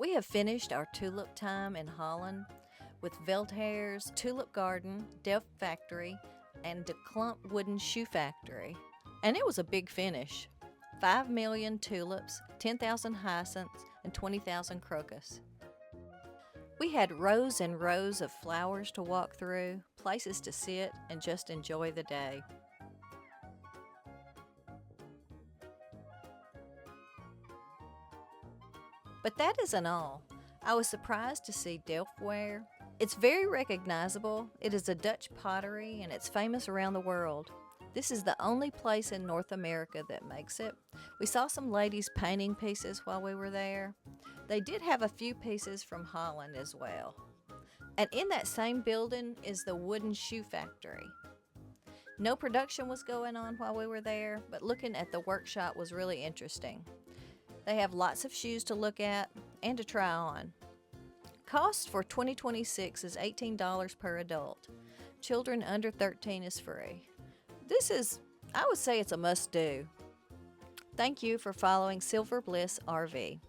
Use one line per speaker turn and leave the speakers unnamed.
We have finished our tulip time in Holland with Veldheers, Tulip Garden, Delft Factory, and DeKlomp Wooden Shoe Factory. And it was a big finish. 5 million tulips, 10,000 hyacinths, and 20,000 crocus. We had rows and rows of flowers to walk through, places to sit, and just enjoy the day. But that isn't all. I was surprised to see Delftware. It's very recognizable. It is a Dutch pottery and it's famous around the world. This is the only place in North America that makes it. We saw some ladies painting pieces while we were there. They did have a few pieces from Holland as well. And in that same building is the wooden shoe factory. No production was going on while we were there, but looking at the workshop was really interesting. They have lots of shoes to look at and to try on. Cost for 2026 is $18 per adult. Children under 13 is free. I would say it's a must-do. Thank you for following Silver Bliss RV.